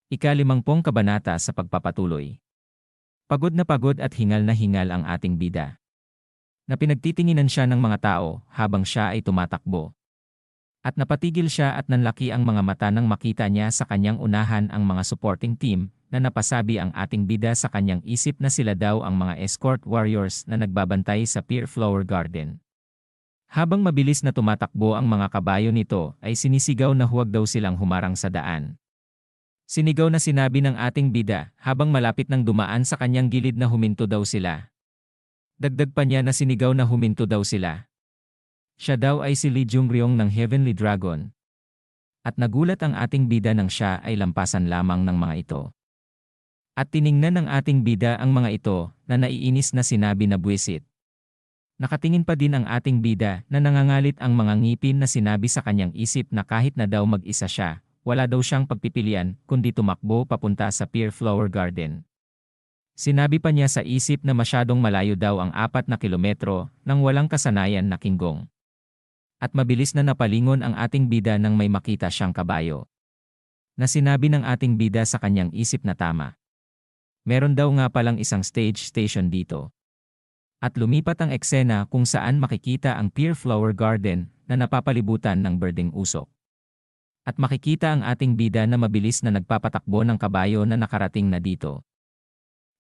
Ika-50 kabanata sa pagpapatuloy. Pagod at hingal na hingal ang ating bida. Na pinagtitinginan siya ng mga tao habang siya ay tumatakbo. At napatigil siya at nanlaki ang mga mata nang makita niya sa kanyang unahan ang mga supporting team na napasabi ang ating bida sa kanyang isip na sila daw ang mga escort warriors na nagbabantay sa Pier Flower Garden. Habang mabilis na tumatakbo ang mga kabayo nito ay sinisigaw na huwag daw silang humarang sa daan. Sinigaw na sinabi ng ating bida habang malapit nang dumaan sa kanyang gilid na huminto daw sila. Dagdag pa niya na sinigaw na huminto daw sila. Siya daw ay si Li Jungryong ng Heavenly Dragon. At nagulat ang ating bida nang siya ay lampasan lamang ng mga ito. At tiningnan ng ating bida ang mga ito na naiinis na sinabi na buwisit. Nakatingin pa din ang ating bida na nangangalit ang mga ngipin na sinabi sa kanyang isip na kahit na daw mag-isa siya, wala daw siyang pagpipilian kundi tumakbo papunta sa Pier Flower Garden. Sinabi pa niya sa isip na masyadong malayo daw ang 4 na kilometro nang walang kasanayan na kinggong. At mabilis na napalingon ang ating bida nang may makita siyang kabayo. Na sinabi ng ating bida sa kanyang isip na tama. Meron daw nga palang isang stage station dito. At lumipat ang eksena kung saan makikita ang Pier Flower Garden na napapalibutan ng berdeng usok. At makikita ang ating bida na mabilis na nagpapatakbo ng kabayo na nakarating na dito.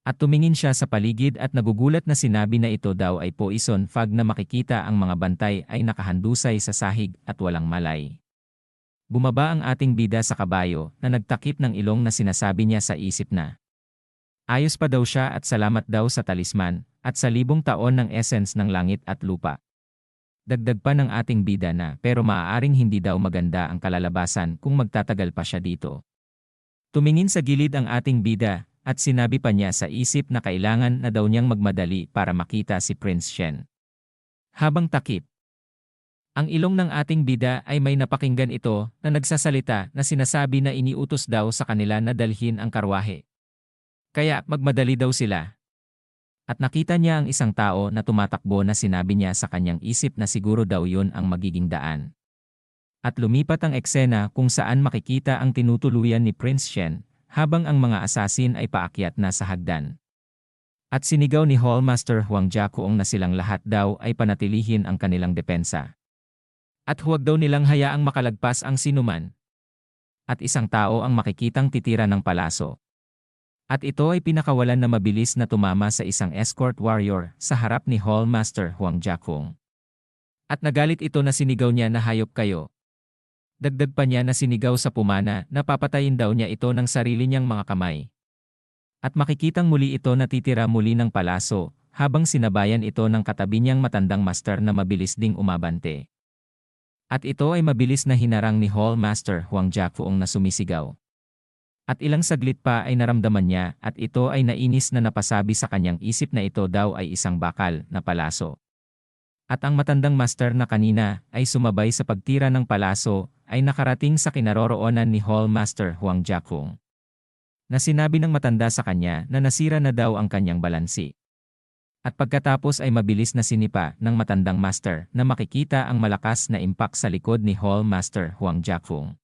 At tumingin siya sa paligid at nagugulat na sinabi na ito daw ay poison fog na makikita ang mga bantay ay nakahandusay sa sahig at walang malay. Bumaba ang ating bida sa kabayo na nagtakip ng ilong na sinasabi niya sa isip na. Ayos pa daw siya at salamat daw sa talisman at sa 1000 taon ng essence ng langit at lupa. Dagdag pa ng ating bida na pero maaaring hindi daw maganda ang kalalabasan kung magtatagal pa siya dito. Tumingin sa gilid ang ating bida at sinabi pa niya sa isip na kailangan na daw niyang magmadali para makita si Prince Shen. Habang takip, ang ilong ng ating bida ay may napakinggan ito na nagsasalita na sinasabi na iniutos daw sa kanila na dalhin ang karwahe. Kaya magmadali daw sila. At nakita niya ang isang tao na tumatakbo na sinabi niya sa kanyang isip na siguro daw yun ang magiging daan. At lumipat ang eksena kung saan makikita ang tinutuluyan ni Prince Shen habang ang mga asasin ay paakyat na sa hagdan. At sinigaw ni Hallmaster Huang Jiakuong na silang lahat daw ay panatilihin ang kanilang depensa. At huwag daw nilang hayaang makalagpas ang sinuman. At isang tao ang makikitang titira ng palaso. At ito ay pinakawalan na mabilis na tumama sa isang escort warrior sa harap ni Hallmaster Huang Jiakuong. At nagalit ito na sinigaw niya na hayop kayo. Dagdag pa niya na sinigaw sa pumana na papatayin daw niya ito ng sarili niyang mga kamay. At makikitang muli ito natitira muli ng palaso habang sinabayan ito ng katabi niyang matandang master na mabilis ding umabante. At ito ay mabilis na hinarang ni Hallmaster Huang Jiakuong na sumisigaw. At ilang saglit pa ay naramdaman niya at ito ay nainis na napasabi sa kanyang isip na ito daw ay isang bakal na palaso. At ang matandang master na kanina ay sumabay sa pagtira ng palaso ay nakarating sa kinaroroonan ni Hallmaster Huang Jiakuong. Na sinabi ng matanda sa kanya na nasira na daw ang kanyang balansi. At pagkatapos ay mabilis na sinipa ng matandang master na makikita ang malakas na impact sa likod ni Hallmaster Huang Jiakuong.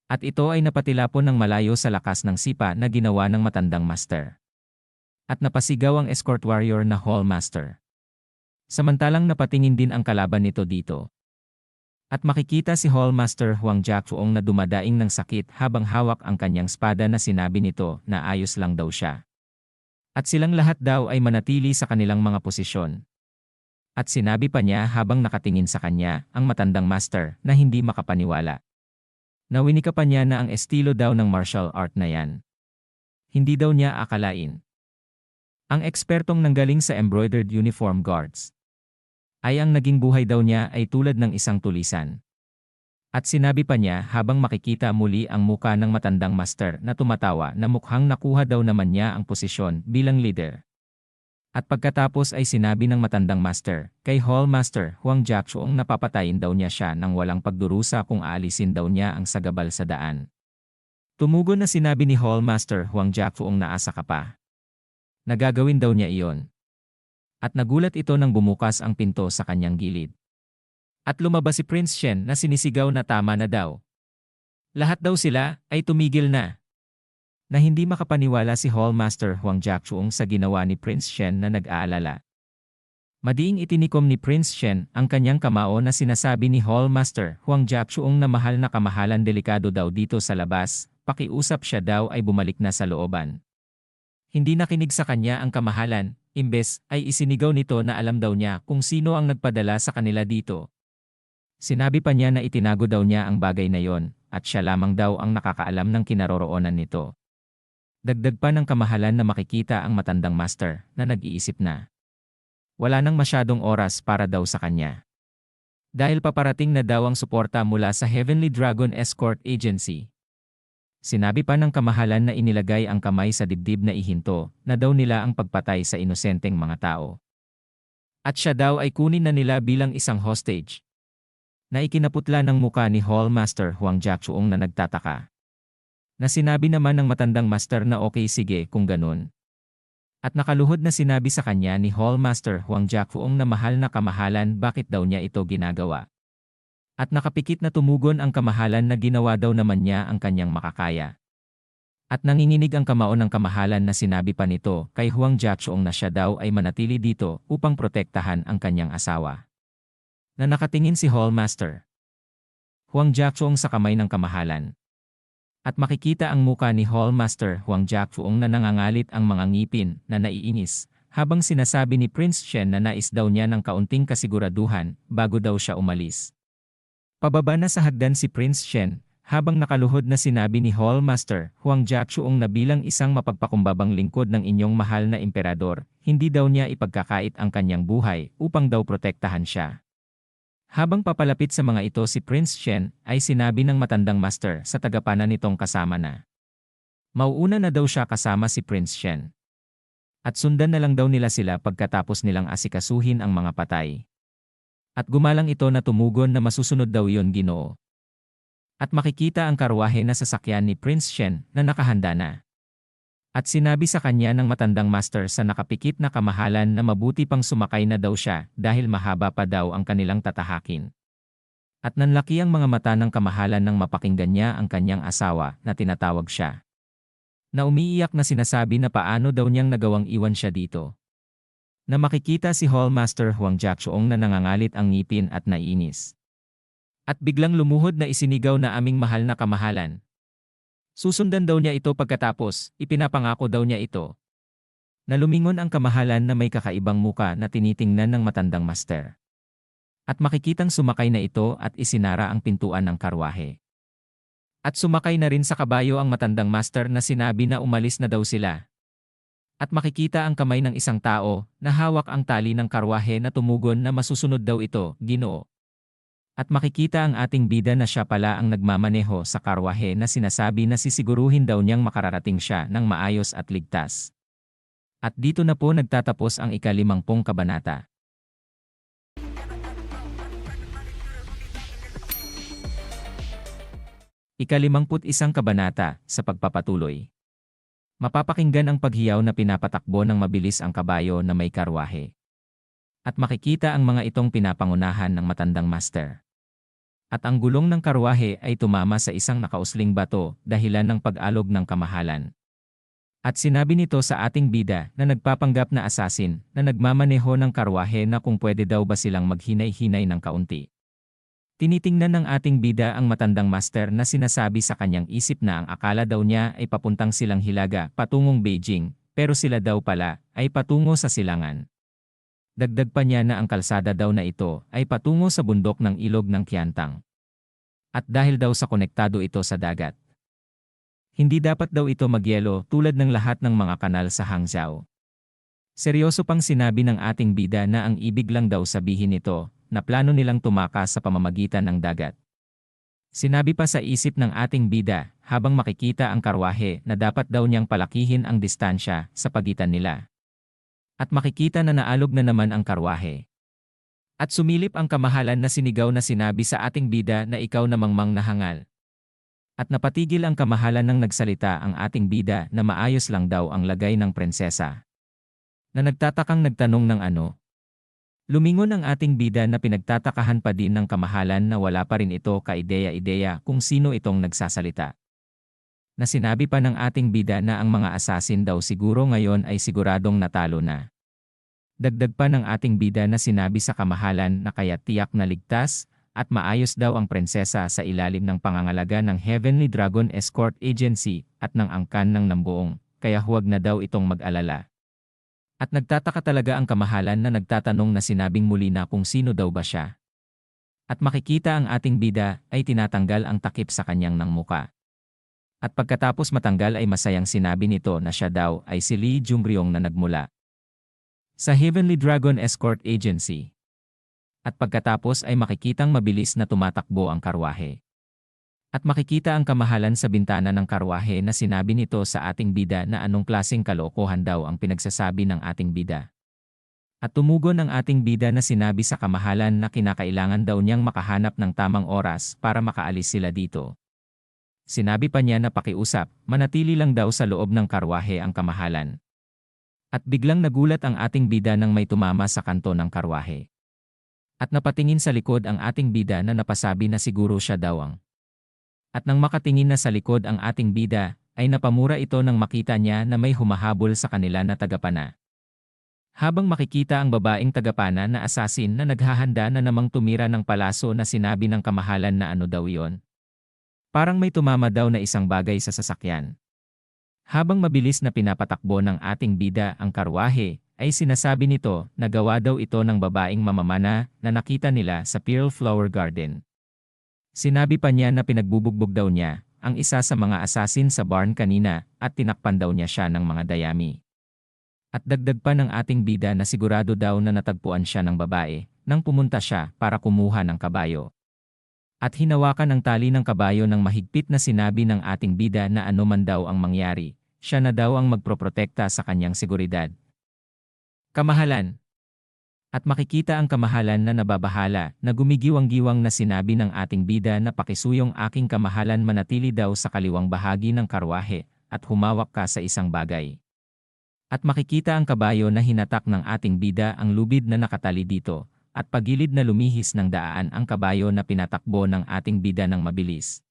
At ito ay napatilapon ng malayo sa lakas ng sipa na ginawa ng matandang master. At napasigaw ang escort warrior na Hallmaster. Samantalang napatingin din ang kalaban nito dito. At makikita si Hallmaster Huang Jiakuong na dumadaing ng sakit habang hawak ang kanyang espada na sinabi nito na ayos lang daw siya. At silang lahat daw ay manatili sa kanilang mga posisyon. At sinabi pa niya habang nakatingin sa kanya ang matandang master na hindi makapaniwala. Nawinika pa niya na ang estilo daw ng martial art na yan. Hindi daw niya akalain. Ang ekspertong nanggaling sa embroidered uniform guards. Ay ang naging buhay daw niya ay tulad ng isang tulisan. At sinabi pa niya habang makikita muli ang muka ng matandang master na tumatawa na mukhang nakuha daw naman niya ang posisyon bilang leader. At pagkatapos ay sinabi ng matandang master kay Hallmaster Huang Jiakuong na papatayin daw niya siya nang walang pagdurusa kung aalisin daw niya ang sagabal sa daan. Tumugon na sinabi ni Hallmaster Huang Jiakuong na asa ka pa. Nagagawin daw niya iyon. At nagulat ito nang bumukas ang pinto sa kanyang gilid. At lumabas si Prince Shen na sinisigaw na tama na daw. Lahat daw sila ay tumigil na. Na hindi makapaniwala si Hallmaster Huang Jiachuong sa ginawa ni Prince Shen na nag-aalala. Madiing itinikom ni Prince Shen ang kanyang kamao na sinasabi ni Hallmaster Huang Jiachuong na mahal na kamahalan delikado daw dito sa labas, pakiusap siya daw ay bumalik na sa looban. Hindi nakinig sa kanya ang kamahalan, imbes ay isinigaw nito na alam daw niya kung sino ang nagpadala sa kanila dito. Sinabi pa niya na itinago daw niya ang bagay na yon, at siya lamang daw ang nakakaalam ng kinaroroonan nito. Dagdag pa ng kamahalan na makikita ang matandang master na nag-iisip na wala nang masyadong oras para daw sa kanya. Dahil paparating na daw ang suporta mula sa Heavenly Dragon Escort Agency. Sinabi pa ng kamahalan na inilagay ang kamay sa dibdib na ihinto na daw nila ang pagpatay sa inosenteng mga tao. At siya daw ay kunin na nila bilang isang hostage. Na ikinaputla ng muka ni Hallmaster Huang Jiachuong na nagtataka. Na sinabi naman ng matandang master na okay sige kung ganun. At nakaluhod na sinabi sa kanya ni Hallmaster Huang Jiachuong na mahal na kamahalan bakit daw niya ito ginagawa. At nakapikit na tumugon ang kamahalan na ginawa daw naman niya ang kanyang makakaya. At nanginginig ang kamao ng kamahalan na sinabi pa nito kay Huang Jiachuong na siya daw ay manatili dito upang protektahan ang kanyang asawa. Na nakatingin si Hallmaster Huang Jiachuong sa kamay ng kamahalan. At makikita ang muka ni Hallmaster Huang Jiachuong na nangangalit ang mga ngipin na naiinis, habang sinasabi ni Prince Shen na nais daw niya ng kaunting kasiguraduhan bago daw siya umalis. Pababa na sa hagdan si Prince Shen, habang nakaluhod na sinabi ni Hallmaster Huang Jiachuong na bilang isang mapagpakumbabang lingkod ng inyong mahal na emperador, hindi daw niya ipagkakait ang kanyang buhay upang daw protektahan siya. Habang papalapit sa mga ito si Prince Shen, ay sinabi ng matandang master sa tagapana nitong kasama na mauuna na daw siya kasama si Prince Shen. At sundan na lang daw nila sila pagkatapos nilang asikasuhin ang mga patay. At gumalang ito na tumugon na masusunod daw yon Ginoo. At makikita ang karwahe na sasakyan ni Prince Shen na nakahanda na. At sinabi sa kanya ng matandang master sa nakapikit na kamahalan na mabuti pang sumakay na daw siya dahil mahaba pa daw ang kanilang tatahakin. At nanlaki ang mga mata ng kamahalan nang mapakinggan niya ang kanyang asawa na tinatawag siya. Na umiiyak na sinasabi na paano daw niyang nagawang iwan siya dito. Na makikita si Hallmaster Huang Jiachuong na nangangalit ang ngipin at naiinis. At biglang lumuhod na isinigaw na aming mahal na kamahalan. Susundan daw niya ito pagkatapos, ipinapangako daw niya ito. Nalumingon ang kamahalan na may kakaibang muka na tinitingnan ng matandang master. At makikitang sumakay na ito at isinara ang pintuan ng karwahe. At sumakay na rin sa kabayo ang matandang master na sinabi na umalis na daw sila. At makikita ang kamay ng isang tao na hawak ang tali ng karwahe na tumugon na masusunod daw ito, Ginoo. At makikita ang ating bida na siya pala ang nagmamaneho sa karwahe na sinasabi na sisiguruhin daw niyang makararating siya ng maayos at ligtas. At dito na po nagtatapos ang ika-50 kabanata. Ika-51 kabanata sa pagpapatuloy. Mapapakinggan ang paghiyaw na pinapatakbo ng mabilis ang kabayo na may karwahe. At makikita ang mga itong pinapangunahan ng matandang master. At ang gulong ng karwahe ay tumama sa isang nakausling bato dahilan ng pag-alog ng kamahalan. At sinabi nito sa ating bida na nagpapanggap na asasin na nagmamaneho ng karwahe na kung pwede daw ba silang maghinay-hinay ng kaunti. Tinitingnan ng ating bida ang matandang master na sinasabi sa kanyang isip na ang akala daw niya ay papuntang silang Hilaga patungong Beijing, pero sila daw pala ay patungo sa silangan. Dagdag pa niya na ang kalsada daw na ito ay patungo sa bundok ng ilog ng Qiantang. At dahil daw sa konektado ito sa dagat. Hindi dapat daw ito magyelo tulad ng lahat ng mga kanal sa Hangzhou. Seryoso pang sinabi ng ating bida na ang ibig lang daw sabihin nito na plano nilang tumakas sa pamamagitan ng dagat. Sinabi pa sa isip ng ating bida habang makikita ang karwahe na dapat daw niyang palakihin ang distansya sa pagitan nila. At makikita na naalog na naman ang karwahe. At sumilip ang kamahalan na sinigaw na sinabi sa ating bida na ikaw namang nahangal. At napatigil ang kamahalan nang nagsalita ang ating bida na maayos lang daw ang lagay ng prinsesa. Na nagtatakang nagtanong ng ano. Lumingon ang ating bida na pinagtatakahan pa din ng kamahalan na wala pa rin ito ka-ideya-ideya kung sino itong nagsasalita. Na sinabi pa ng ating bida na ang mga assassin daw siguro ngayon ay siguradong natalo na. Dagdag pa ng ating bida na sinabi sa kamahalan na kaya tiyak na ligtas at maayos daw ang prinsesa sa ilalim ng pangangalaga ng Heavenly Dragon Escort Agency at ng angkan ng nambuong, kaya huwag na daw itong mag-alala. At nagtataka talaga ang kamahalan na nagtatanong na sinabing muli na kung sino daw ba siya. At makikita ang ating bida ay tinatanggal ang takip sa kanyang ng muka. At pagkatapos matanggal ay masayang sinabi nito na siya daw ay si Lee Jungryong na nagmula sa Heavenly Dragon Escort Agency. At pagkatapos ay makikitang mabilis na tumatakbo ang karwahe. At makikita ang kamahalan sa bintana ng karwahe na sinabi nito sa ating bida na anong klaseng kalokohan daw ang pinagsasabi ng ating bida. At tumugon ang ating bida na sinabi sa kamahalan na kinakailangan daw niyang makahanap ng tamang oras para makaalis sila dito. Sinabi pa niya na pakiusap, manatili lang daw sa loob ng karwahe ang kamahalan. At biglang nagulat ang ating bida nang may tumama sa kanto ng karwahe. At napatingin sa likod ang ating bida na napasabi na siguro siya daw ang. At nang makatingin na sa likod ang ating bida, ay napamura ito nang makita niya na may humahabol sa kanila na tagapana. Habang makikita ang babaeng tagapana na assassin na naghahanda na namang tumira ng palaso na sinabi ng kamahalan na ano daw iyon. Parang may tumama daw na isang bagay sa sasakyan. Habang mabilis na pinapatakbo ng ating bida ang karwahe, ay sinasabi nito na gawa daw ito ng babaeng mamamana na nakita nila sa Pearl Flower Garden. Sinabi pa niya na pinagbubugbog daw niya ang isa sa mga assassin sa barn kanina at tinakpan daw niya siya ng mga dayami. At dagdag pa ng ating bida na sigurado daw na natagpuan siya ng babae nang pumunta siya para kumuha ng kabayo. At hinawakan ang tali ng kabayo ng mahigpit na sinabi ng ating bida na ano man daw ang mangyari, siya na daw ang magproprotekta sa kanyang seguridad. Kamahalan. At makikita ang kamahalan na nababahala na gumigiwang-giwang na sinabi ng ating bida na pakisuyong aking kamahalan manatili daw sa kaliwang bahagi ng karwahe at humawak ka sa isang bagay. At makikita ang kabayo na hinatak ng ating bida ang lubid na nakatali dito. At pagilid na lumihis ng daan ang kabayo na pinatakbo ng ating bida ng mabilis.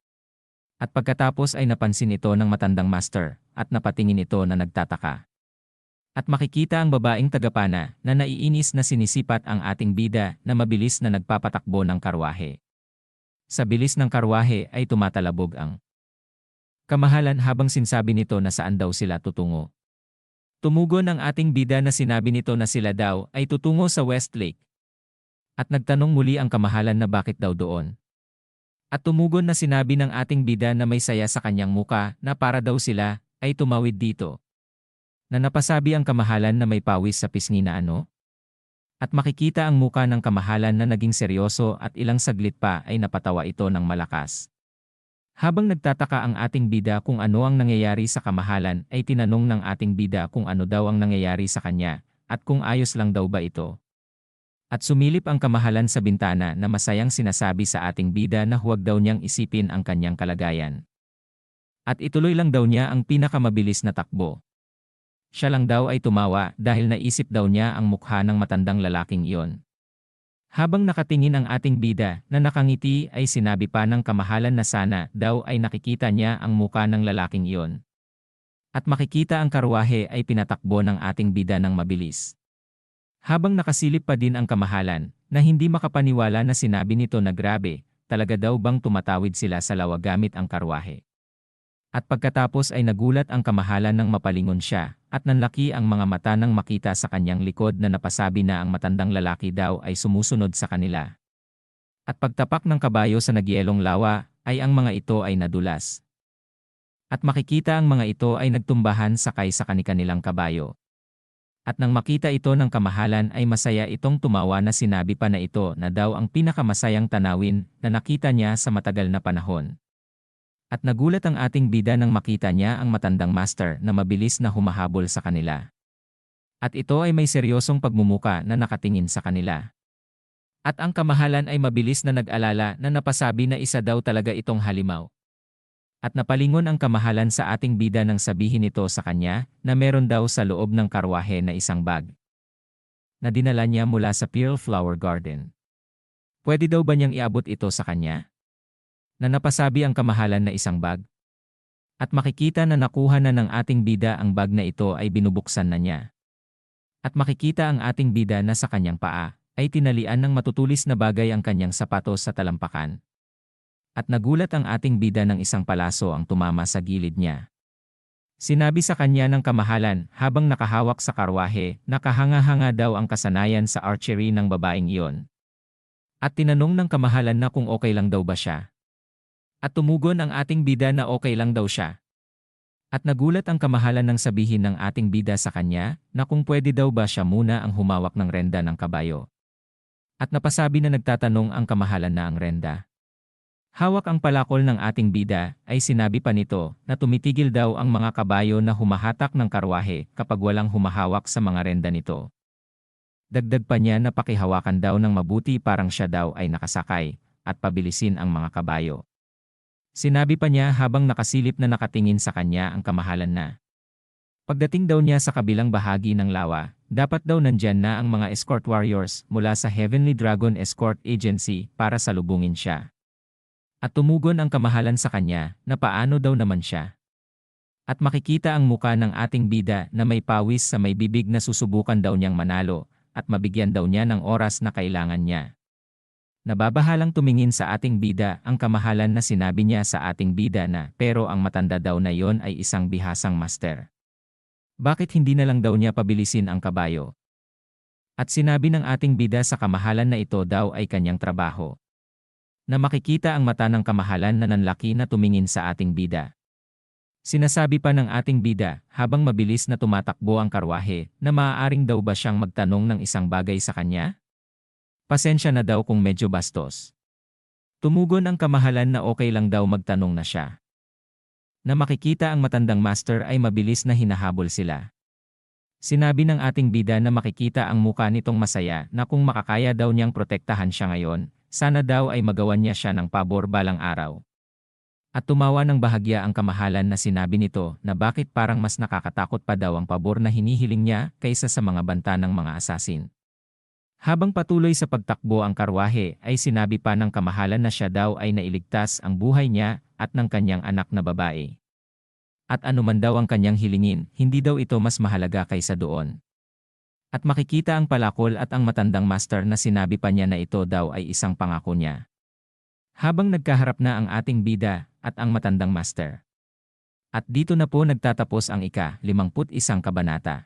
At pagkatapos ay napansin ito ng matandang master, at napatingin ito na nagtataka. At makikita ang babaeng tagapana na naiinis na sinisipat ang ating bida na mabilis na nagpapatakbo ng karwahe. Sa bilis ng karwahe ay tumatalabog ang kamahalan habang sinsabi nito na saan daw sila tutungo. Tumugon ang ating bida na sinabi nito na sila daw ay tutungo sa Westlake. At nagtanong muli ang kamahalan na bakit daw doon. At tumugon na sinabi ng ating bida na may saya sa kanyang muka na para daw sila ay tumawid dito. Na napasabi ang kamahalan na may pawis sa pisngi na ano? At makikita ang muka ng kamahalan na naging seryoso at ilang saglit pa ay napatawa ito ng malakas. Habang nagtataka ang ating bida kung ano ang nangyayari sa kamahalan ay tinanong ng ating bida kung ano daw ang nangyayari sa kanya at kung ayos lang daw ba ito. At sumilip ang kamahalan sa bintana na masayang sinasabi sa ating bida na huwag daw niyang isipin ang kanyang kalagayan. At ituloy lang daw niya ang pinakamabilis na takbo. Siya lang daw ay tumawa dahil naisip daw niya ang mukha ng matandang lalaking iyon. Habang nakatingin ang ating bida na nakangiti ay sinabi pa ng kamahalan na sana daw ay nakikita niya ang mukha ng lalaking iyon. At makikita ang karwahe ay pinatakbo ng ating bida ng mabilis. Habang nakasilip pa din ang kamahalan, na hindi makapaniwala na sinabi nito na grabe, talaga daw bang tumatawid sila sa lawa gamit ang karwahe. At pagkatapos ay nagulat ang kamahalan nang mapalingon siya, at nanlaki ang mga mata nang makita sa kanyang likod na napasabi na ang matandang lalaki daw ay sumusunod sa kanila. At pagtapak ng kabayo sa nagyelong lawa, ay ang mga ito ay nadulas. At makikita ang mga ito ay nagtumbahan sakay sa kanilang kabayo. At nang makita ito ng kamahalan ay masaya itong tumawa na sinabi pa na ito na daw ang pinakamasayang tanawin na nakita niya sa matagal na panahon. At nagulat ang ating bida nang makita niya ang matandang master na mabilis na humahabol sa kanila. At ito ay may seryosong pagmumuka na nakatingin sa kanila. At ang kamahalan ay mabilis na nag-alala na napasabi na isa daw talaga itong halimaw. At napalingon ang kamahalan sa ating bida nang sabihin ito sa kanya na meron daw sa loob ng karwahe na isang bag na dinala niya mula sa Pearl Flower Garden. Pwede daw ba niyang iabot ito sa kanya? Na napasabi ang kamahalan na isang bag? At makikita na nakuha na ng ating bida ang bag na ito ay binubuksan na niya. At makikita ang ating bida na sa kanyang paa ay tinalian ng matutulis na bagay ang kanyang sapatos sa talampakan. At nagulat ang ating bida ng isang palaso ang tumama sa gilid niya. Sinabi sa kanya ng kamahalan habang nakahawak sa karwahe na kahanga-hanga daw ang kasanayan sa archery ng babaeng iyon. At tinanong ng kamahalan na kung okay lang daw ba siya. At tumugon ang ating bida na okay lang daw siya. At nagulat ang kamahalan nang sabihin ng ating bida sa kanya na kung pwede daw ba siya muna ang humawak ng renda ng kabayo. At napasabi na nagtatanong ang kamahalan na ang renda. Hawak ang palakol ng ating bida ay sinabi pa nito na tumitigil daw ang mga kabayo na humahatak ng karwahe kapag walang humahawak sa mga renda nito. Dagdag pa niya na pakihawakan daw ng mabuti parang siya daw ay nakasakay at pabilisin ang mga kabayo. Sinabi pa niya habang nakasilip na nakatingin sa kanya ang kamahalan na. Pagdating daw niya sa kabilang bahagi ng lawa, dapat daw nandyan na ang mga escort warriors mula sa Heavenly Dragon Escort Agency para salubungin siya. At tumugon ang kamahalan sa kanya na paano daw naman siya. At makikita ang muka ng ating bida na may pawis sa may bibig na susubukan daw niyang manalo at mabigyan daw niya ng oras na kailangan niya. Nababahalang tumingin sa ating bida ang kamahalan na sinabi niya sa ating bida na pero ang matanda daw na yon ay isang bihasang master. Bakit hindi na lang daw niya pabilisin ang kabayo? At sinabi ng ating bida sa kamahalan na ito daw ay kanyang trabaho. Na makikita ang mata ng kamahalan na nanlaki na tumingin sa ating bida. Sinasabi pa ng ating bida habang mabilis na tumatakbo ang karwahe na maaaring daw ba siyang magtanong ng isang bagay sa kanya? Pasensya na daw kung medyo bastos. Tumugon ang kamahalan na okay lang daw magtanong na siya. Na makikita ang matandang master ay mabilis na hinahabol sila. Sinabi ng ating bida na makikita ang muka nitong masaya na kung makakaya daw niyang protektahan siya ngayon, sana daw ay magawan niya siya ng pabor balang araw. At tumawa ng bahagya ang kamahalan na sinabi nito na bakit parang mas nakakatakot pa daw ang pabor na hinihiling niya kaysa sa mga banta ng mga asasin. Habang patuloy sa pagtakbo ang karwahe ay sinabi pa ng kamahalan na siya daw ay nailigtas ang buhay niya at ng kanyang anak na babae. At anuman daw ang kanyang hilingin, hindi daw ito mas mahalaga kaysa doon. At makikita ang palakol at ang matandang master na sinabi pa niya na ito daw ay isang pangako niya. Habang nagkaharap na ang ating bida at ang matandang master. At dito na po nagtatapos ang ika-51 kabanata.